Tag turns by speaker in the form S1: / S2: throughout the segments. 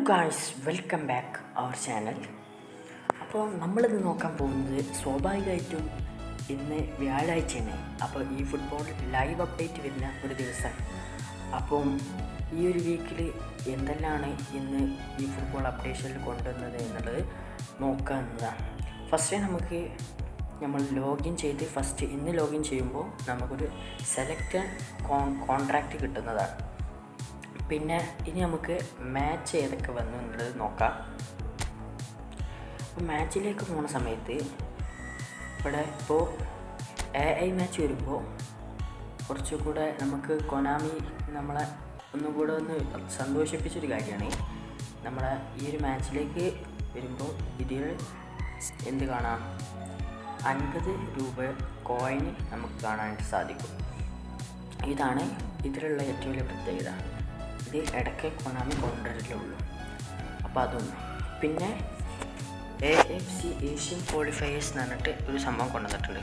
S1: Guys, welcome back our channel. അപ്പോൾ നമ്മളിന്ന് നോക്കാൻ പോകുന്നത് സ്വാഭാവികമായിട്ടും ഇന്ന് വ്യാഴാഴ്ചയാണ്. അപ്പോൾ ഈ ഫുട്ബോൾ ലൈവ് അപ്ഡേറ്റ് വരുന്ന ഒരു ദിവസമാണ്. അപ്പം ഈ ഒരു വീക്കിൽ എന്തെല്ലാമാണ് ഇന്ന് ഈ ഫുട്ബോൾ അപ്ഡേഷനിൽ കൊണ്ടുവന്നത് എന്നുള്ളത് നോക്കാവുന്നതാണ്. ഫസ്റ്റ് നമുക്ക് നമ്മൾ ലോഗിൻ ചെയ്ത് ഇന്ന് ലോഗിൻ ചെയ്യുമ്പോൾ നമുക്കൊരു സെലക്റ്റഡ് കോൺട്രാക്റ്റ് കിട്ടുന്നതാണ്. പിന്നെ ഇനി നമുക്ക് മാച്ച് ഏതൊക്കെ വന്നു എന്നുള്ളത് നോക്കാം. അപ്പോൾ മാച്ചിലേക്ക് പോകുന്ന സമയത്ത് ഇവിടെ ഇപ്പോൾ AI മാച്ച് വരുമ്പോൾ കുറച്ചുകൂടെ നമുക്ക് കൊനാമി നമ്മളെ ഒന്നുകൂടെ സന്തോഷിപ്പിച്ചൊരു കാര്യമാണ്. നമ്മളെ ഈ ഒരു മാച്ചിലേക്ക് വരുമ്പോൾ ഇതിൽ എന്ത് കാണാം, 50 രൂപ കോയിന് നമുക്ക് കാണാനായിട്ട് സാധിക്കും. ഇതാണ് ഇതിലുള്ള ഏറ്റവും വലിയ പ്രത്യേകത. ഇത് ഇടയ്ക്ക് കൊനാമി കൊണ്ടുവരലുള്ളൂ. അപ്പോൾ അതൊന്ന്. പിന്നെ AFC ഏഷ്യൻ ക്വാളിഫയേഴ്സ് എന്ന് പറഞ്ഞിട്ട് ഒരു സംഭവം കൊണ്ടുവന്നിട്ടുണ്ട്.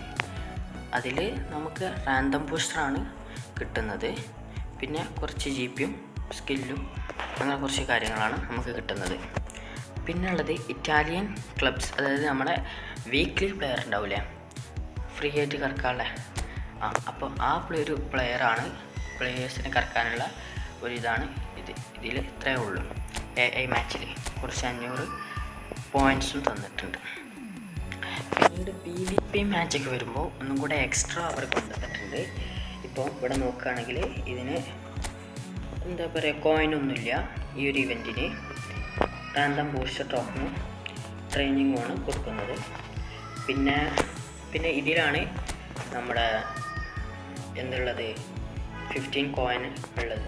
S1: അതിൽ നമുക്ക് റാൻഡം ബൂസ്റ്ററാണ് കിട്ടുന്നത്. പിന്നെ കുറച്ച് GPയും സ്കില്ലും അങ്ങനെ കുറച്ച് കാര്യങ്ങളാണ് നമുക്ക് കിട്ടുന്നത്. പിന്നെ ഉള്ളത് ഇറ്റാലിയൻ ക്ലബ്സ്, അതായത് നമ്മുടെ വീക്ക്ലി പ്ലെയർ ഉണ്ടാവില്ലേ, ഫ്രീ ആയിട്ട് കറക്കാനുള്ള അപ്പോൾ ആ ഒരു പ്ലെയറാണ്, പ്ലെയേഴ്സിനെ കറക്കാനുള്ള ഒരിതാണ് ഇതിൽ ഇത്രയേ ഉള്ളൂ. AI മാച്ചിൽ കുറച്ച് 500 പോയിൻറ്റ്സും തന്നിട്ടുണ്ട്. പിന്നീട് PvP മാച്ചൊക്കെ വരുമ്പോൾ ഒന്നും കൂടെ എക്സ്ട്രാ അവർ കൊണ്ടുവന്നിട്ടുണ്ട്. ഇപ്പോൾ ഇവിടെ നോക്കുകയാണെങ്കിൽ ഇതിന് എന്താ പറയുക, കോയിനൊന്നുമില്ല. ഈ ഒരു ഇവൻറ്റിന് റാൻഡം ബൂസ്റ്റർ ടോക്കണും ട്രെയിനിങ്ങുമാണ് കൊടുക്കുന്നത്. പിന്നെ ഇതിലാണ് നമ്മുടെ എന്തുള്ളത്, 15 കോയിൻ ഉള്ളത്.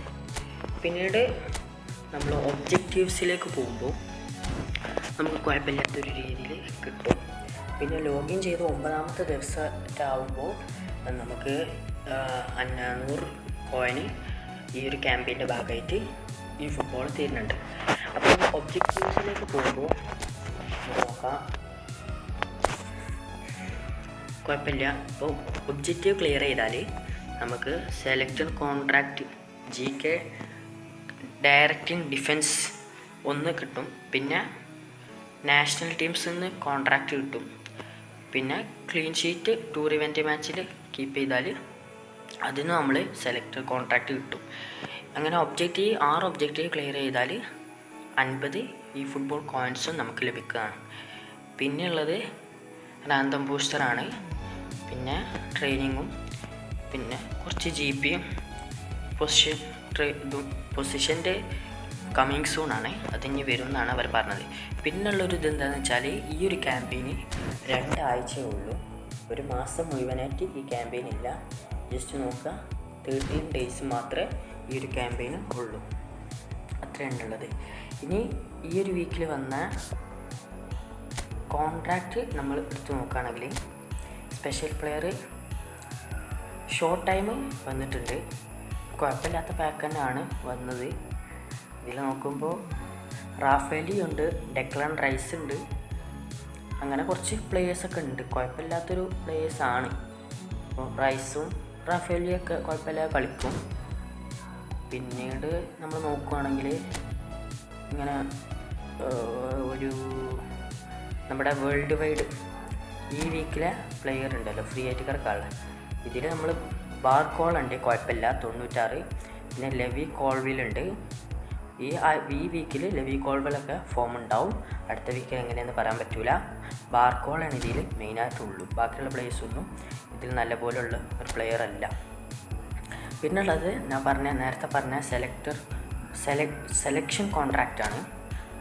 S1: പിന്നീട് നമ്മൾ ഒബ്ജക്റ്റീവ്സിലേക്ക് പോകുമ്പോൾ നമുക്ക് കുഴപ്പമില്ലാത്തൊരു രീതിയിൽ കിട്ടും. പിന്നെ ലോഗിൻ ചെയ്ത് 9ാമത്തെ ദിവസമാകുമ്പോൾ നമുക്ക് 500 കോയിന് ഈ ഒരു ക്യാമ്പയിൻ്റെ ഭാഗമായിട്ട് ഈ ഫുട്ബോൾ തരുന്നുണ്ട്. അപ്പോൾ ഒബ്ജക്റ്റീവ്സിലേക്ക് പോകുമ്പോൾ നോക്കാം, കുഴപ്പമില്ല. അപ്പോൾ ഒബ്ജക്റ്റീവ് ക്ലിയർ ചെയ്താൽ നമുക്ക് selected contract GK directing defence 1 കിട്ടും. പിന്നെ നാഷണൽ ടീംസിൽ നിന്ന് കോൺട്രാക്റ്റ് കിട്ടും. പിന്നെ ക്ലീൻ ഷീറ്റ് ടൂർ ഇവൻ്റ് മാച്ചിൽ കീപ്പ് ചെയ്താൽ അതിന് നമ്മൾ സെലക്റ്റഡ് കോൺട്രാക്റ്റ് കിട്ടും. അങ്ങനെ 6 ഒബ്ജക്റ്റീവ് ക്ലിയർ ചെയ്താൽ 50 ഈ ഫുട്ബോൾ കോയിൻസും നമുക്ക് ലഭിക്കുന്നതാണ്. പിന്നെ ഉള്ളത് റാൻഡം ബൂസ്റ്ററാണ്. പിന്നെ ട്രെയിനിങ്ങും പിന്നെ കുറച്ച് GPയും പൊസിഷൻ്റെ കമ്മിങ് സൂണാണ്, അതിന് വരും എന്നാണ് അവർ പറഞ്ഞത്. പിന്നുള്ളൊരു ഇതെന്താണെന്ന് വെച്ചാൽ ഈ ഒരു ക്യാമ്പയിന് 2 ആഴ്ചയേ ഉള്ളൂ. ഒരു മാസം മുഴുവനായിട്ട് ഈ ക്യാമ്പയിൻ ഇല്ല. ജസ്റ്റ് നോക്കുക, 13 ഡേയ്സ് മാത്രമേ ഈ ഒരു ക്യാമ്പയിന് ഉള്ളൂ. അത്രയാണ് ഉള്ളത്. ഇനി ഈ ഒരു വീക്കിൽ വന്ന കോൺട്രാക്റ്റ് നമ്മൾ എടുത്ത് നോക്കുകയാണെങ്കിൽ സ്പെഷ്യൽ പ്ലെയർ ഷോർട്ട് ടൈം വന്നിട്ടുണ്ട്. കുഴപ്പമില്ലാത്ത പാക്ക് തന്നെയാണ് വന്നത്. ഇതിൽ നോക്കുമ്പോൾ റാഫേലി ഉണ്ട്, ഡെക്ലൻ റൈസ് ഉണ്ട്, അങ്ങനെ കുറച്ച് പ്ലേയേഴ്സൊക്കെ ഉണ്ട്. കുഴപ്പമില്ലാത്തൊരു പ്ലേയേഴ്സാണ്. അപ്പോൾ റൈസും റാഫേലിയൊക്കെ കുഴപ്പമില്ലാതെ കളിക്കും. പിന്നീട് നമ്മൾ നോക്കുകയാണെങ്കിൽ ഇങ്ങനെ ഒരു നമ്മുടെ വേൾഡ് വൈഡ് ഈ വീക്കിലെ പ്ലെയർ ഉണ്ടല്ലോ, ഫ്രീ ആയിട്ട് കിടക്കാനുള്ള, ഇതിൽ നമ്മൾ ബാർക്കോൾ ഉണ്ട്, കുഴപ്പമില്ല, 96. പിന്നെ ലെവി കോൾവിലുണ്ട്. ഈ വീക്കിൽ ലെവി കോൾവിലൊക്കെ ഫോം ഉണ്ടാവും. അടുത്ത വീക്കിൽ എങ്ങനെയെന്ന് പറയാൻ പറ്റില്ല. ബാർക്കോളാണ് ഇതിൽ മെയിനായിട്ടുള്ളൂ. ബാക്കിയുള്ള പ്ലേയേഴ്സൊന്നും ഇതിൽ നല്ല പോലെയുള്ള ഒരു പ്ലെയർ അല്ല. പിന്നുള്ളത് ഞാൻ നേരത്തെ പറഞ്ഞ സെലക്ഷൻ കോൺട്രാക്റ്റാണ്.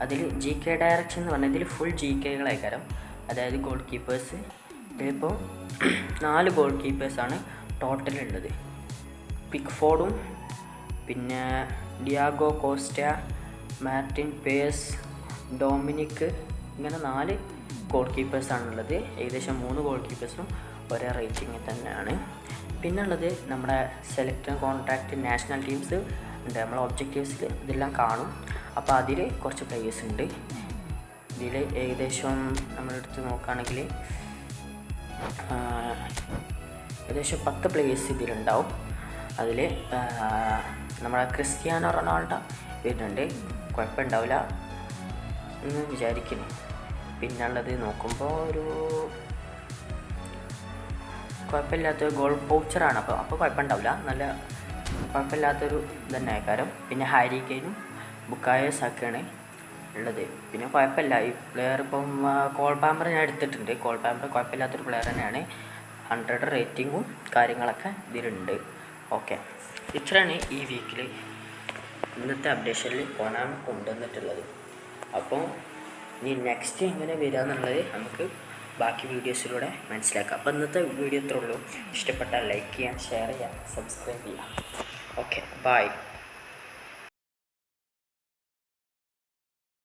S1: അതിൽ GK ഡയറക്ഷൻ എന്ന് പറഞ്ഞാൽ ഇതിൽ ഫുൾ GKകളായിക്കാരം, അതായത് ഗോൾ കീപ്പേഴ്സ്. ഇതിലിപ്പോൾ 4 ഗോൾ കീപ്പേഴ്സാണ് ടോട്ടലുള്ളത്. പിക്ഫോർഡും പിന്നെ Diego Costa, Martin Pace, Dominic, ഇങ്ങനെ 4 ഗോൾ കീപ്പേഴ്സാണുള്ളത്. ഏകദേശം 3 ഗോൾ കീപ്പേഴ്സും ഒരേ റേറ്റിംഗ് തന്നെയാണ്. പിന്നുള്ളത് നമ്മുടെ സെലക്റ്റഡ് കോൺട്രാക്റ്റ് നാഷണൽ ടീംസ് ഉണ്ട്. നമ്മളെ ഒബ്ജക്റ്റീവ്സിൽ ഇതെല്ലാം കാണും. അപ്പോൾ അതിൽ കുറച്ച് പ്ലേയേഴ്സ് ഉണ്ട്. ഇതിൽ ഏകദേശം നമ്മളെടുത്ത് നോക്കുകയാണെങ്കിൽ ഏകദേശം 10 പ്ലേയേഴ്സ് ഇതിലുണ്ടാവും. അതിൽ നമ്മുടെ ക്രിസ്ത്യാനോ റൊണാൾഡോ വരുന്നുണ്ട്, കുഴപ്പമുണ്ടാവില്ല. എന്ന് വിചാരിക്കുന്നു. പിന്നുള്ളത് നോക്കുമ്പോൾ ഒരു കുഴപ്പമില്ലാത്ത ഗോൾ പൗച്ചറാണ്. അപ്പോൾ കുഴപ്പമുണ്ടാവില്ല, നല്ല കുഴപ്പമില്ലാത്തൊരു തന്നെ ആക്കാരം. പിന്നെ ഹാരി കെയ്നും ബുക്കായോ സാക്കയാണ് ഉള്ളത്. പിന്നെ കുഴപ്പമില്ല, ഈ പ്ലെയർ ഇപ്പം കോൾ പാമ്പർ ഞാൻ എടുത്തിട്ടുണ്ട്. കോൾ പാമ്പർ കുഴപ്പമില്ലാത്തൊരു പ്ലെയർ തന്നെയാണ്. 100 റേറ്റിങ്ങും കാര്യങ്ങളൊക്കെ ഇതിലുണ്ട്. ഓക്കെ, ഇത്രയാണ് ഈ വീക്കിൽ ഇന്നത്തെ അപ്ഡേഷനിൽ കൊനാമി കൊണ്ടുവന്നിട്ടുള്ളത്. അപ്പോൾ ഇനി നെക്സ്റ്റ് എങ്ങനെ വരിക എന്നുള്ളത് നമുക്ക് ബാക്കി വീഡിയോസിലൂടെ മനസ്സിലാക്കാം. അപ്പോൾ ഇന്നത്തെ വീഡിയോ ഇത്രേ ഉള്ളൂ. ഇഷ്ടപ്പെട്ടാൽ ലൈക്ക് ചെയ്യുക, ഷെയർ ചെയ്യുക, സബ്സ്ക്രൈബ് ചെയ്യുക. Okay, by.